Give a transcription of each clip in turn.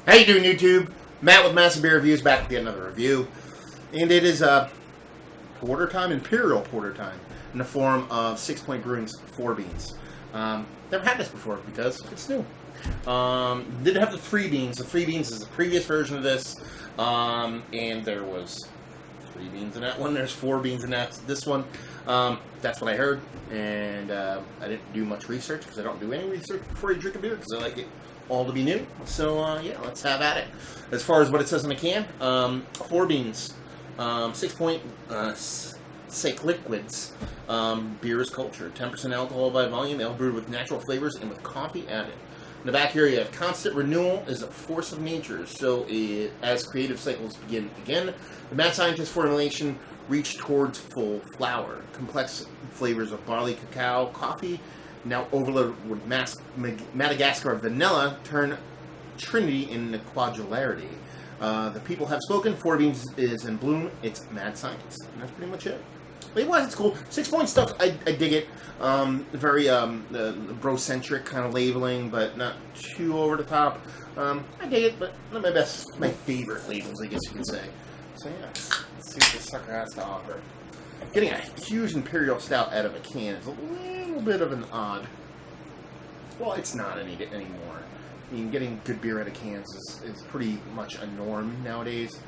How you doing, YouTube? Matt with Massive Beer Reviews back to get another review. And it is porter time, Imperial Porter time, in the form of Sixpoint Brewing's Fourbeans. Never had this before because it's new. Didn't have the Three Beans. The Three Beans is the previous version of this. And there was 3 beans in that one. There's 4 beans in this one. That's what I heard. And I didn't do much research because I don't do any research before you drink a beer because I like it all to be new. So yeah, let's have at it. As far as what it says in the can, Fourbeans, Sixpoint Sake Liquids, beer is culture, 10% alcohol by volume, ale brewed with natural flavors and with coffee added. In the back here you have constant renewal is a force of nature, so as creative cycles begin again, the mad scientist formulation reach towards full flower. Complex flavors of barley, cacao, coffee, now overloaded with Madagascar vanilla, turn Trinity into quadralarity. The people have spoken. Fourbeans is in bloom. It's mad science, and that's pretty much it. But otherwise, it's cool. 6-point stuff, I dig it. Very bro-centric kind of labeling, but not too over the top. I dig it, but not my favorite labels, I guess you could say. So yeah, let's see what this sucker has to offer. Getting a huge Imperial Stout out of a can is a little bit of an odd. Well, it's not anymore. I mean, getting good beer out of cans is pretty much a norm nowadays.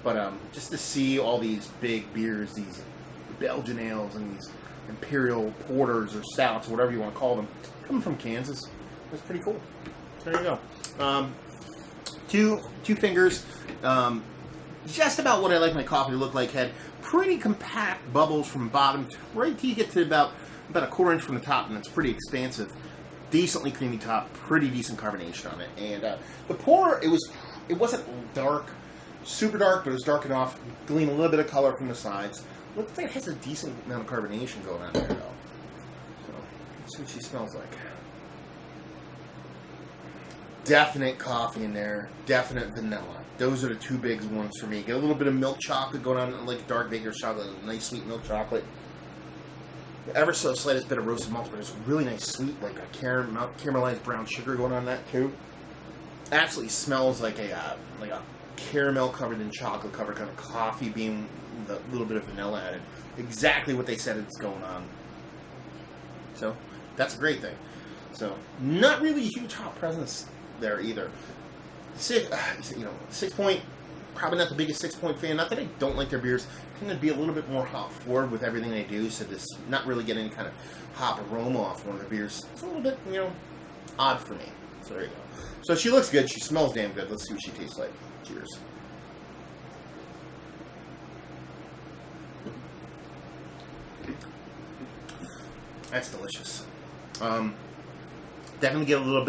But just to see all these big beers, these Belgian ales and these Imperial Porters or Stouts, whatever you want to call them, coming from Kansas, that's pretty cool. There you go. Two fingers. Just about what I like my coffee to look like. Had pretty compact bubbles from bottom to right till you get to about a quarter inch from the top, and it's pretty expansive. Decently creamy top, pretty decent carbonation on it. And the pour, it wasn't dark, super dark, but it was dark enough. Glean a little bit of color from the sides. Looks like it has a decent amount of carbonation going on there, though. So let's see what she smells like. Definite coffee in there, definite vanilla. Those are the two big ones for me. Get a little bit of milk chocolate going on, like dark baker's chocolate, nice sweet milk chocolate. Ever so slightest bit of roasted malt, but it's really nice sweet, like a caramelized brown sugar going on that too. Absolutely smells like a caramel covered in chocolate covered kind of coffee bean with a little bit of vanilla added. Exactly what they said it's going on. So that's a great thing. So not really a huge hop presence there either. Sixpoint, probably not the biggest Sixpoint fan. Not that I don't like their beers. I tend to be a little bit more hop forward with everything they do, so this not really get any kind of hop aroma off one of the beers. It's a little bit, odd for me. So there you go. So she looks good. She smells damn good. Let's see what she tastes like. Cheers. That's delicious. Definitely get a little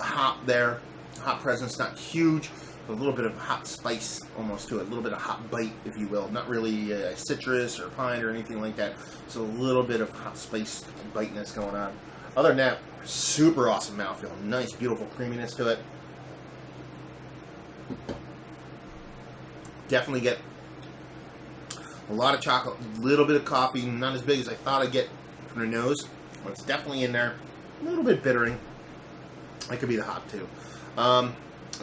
hop there. Hop presence, not huge, but a little bit of hot spice almost to it. A little bit of hot bite, if you will. Not really citrus or pine or anything like that. So a little bit of hot spice biteness going on. Other than that, super awesome mouthfeel. Nice, beautiful creaminess to it. Definitely get a lot of chocolate, a little bit of coffee, not as big as I thought I'd get from the nose, but it's definitely in there. A little bit bittering. That could be the hop too. A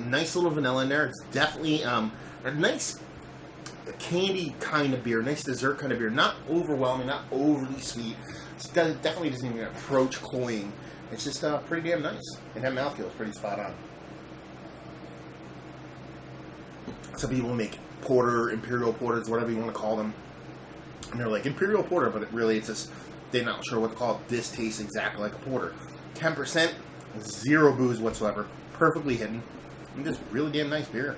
nice little vanilla in there. It's definitely a nice candy kind of beer, nice dessert kind of beer. Not overwhelming, not overly sweet. It definitely doesn't even approach cloying. It's just pretty damn nice. And that mouthfeel is pretty spot on. Some people make porter, Imperial Porters, whatever you want to call them. And they're like, Imperial Porter, but it's just, they're not sure what to call it. This tastes exactly like a porter. 10%, zero booze whatsoever. Perfectly hidden. And just really damn nice beer.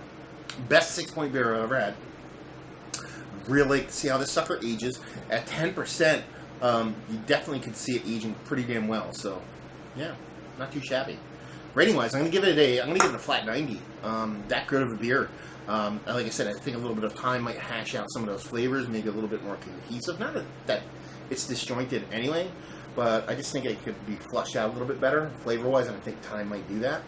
Best 6-point beer I've ever had. Really like to see how this sucker ages. At 10%, you definitely could see it aging pretty damn well. So, yeah, not too shabby. Rating-wise, I'm going to give it a flat 90. That good of a beer. Like I said, I think a little bit of time might hash out some of those flavors, make it a little bit more cohesive. Not that it's disjointed anyway, but I just think it could be flushed out a little bit better flavor-wise, and I think time might do that.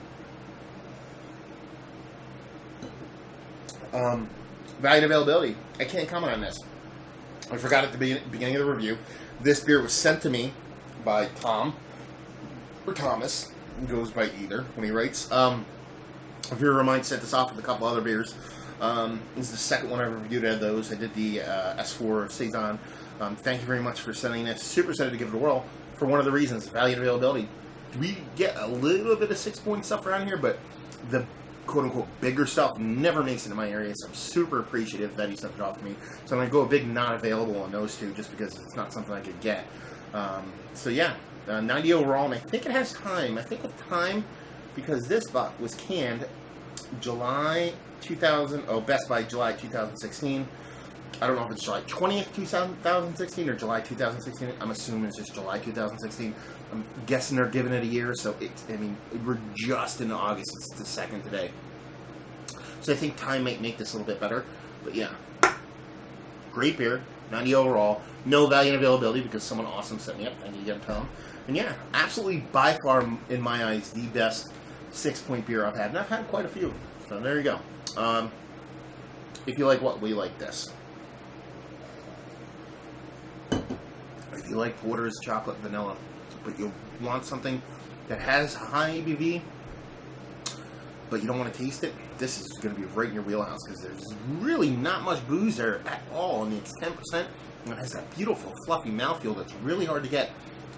Value and availability. I can't comment on this. I forgot at the beginning of the review. This beer was sent to me by Tom, or Thomas. He goes by either when he writes. A viewer of mine sent this off with a couple other beers. This is the second one I've reviewed out of those. I did the S4 Saison. Thank you very much for sending this. Super excited to give it a whirl for one of the reasons, value and availability. We get a little bit of 6-point stuff around here, but the quote-unquote bigger stuff never makes it in my area, so I'm super appreciative that he sent it off to me. So I'm going to go a big not available on those two just because it's not something I could get. So yeah, 90 overall, and I think it has time. I think of time because this buck was canned July 2000, Best by July 2016. I don't know if it's July 20th, 2016 or July 2016. I'm assuming it's just July 2016. I'm guessing they're giving it a year, so we're just in August. It's the 2nd today. So I think time might make this a little bit better. But yeah, great beer, 90 overall. No value and availability because someone awesome set me up. I need to get them to them. And yeah, absolutely by far, in my eyes, the best 6-point beer I've had. And I've had quite a few. So there you go. If you like what we like this. If you like porters, chocolate, vanilla, but you want something that has high ABV, but you don't want to taste it, this is going to be right in your wheelhouse because there's really not much booze there at all. I mean, it's 10%, and it has that beautiful, fluffy mouthfeel that's really hard to get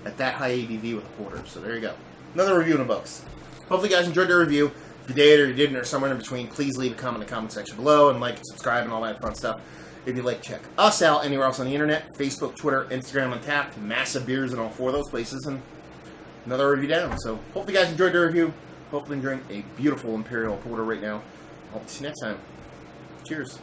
at that high ABV with a porter. So there you go. Another review in the books. Hopefully you guys enjoyed the review. If you did or you didn't or somewhere in between, please leave a comment in the comment section below and like and subscribe and all that fun stuff. If you'd like to check us out anywhere else on the internet, Facebook, Twitter, Instagram, Untappd, Massive Beers in all 4 of those places, and another review down. So hopefully you guys enjoyed the review. Hopefully enjoying a beautiful Imperial Porter right now. Hope to see you next time. Cheers.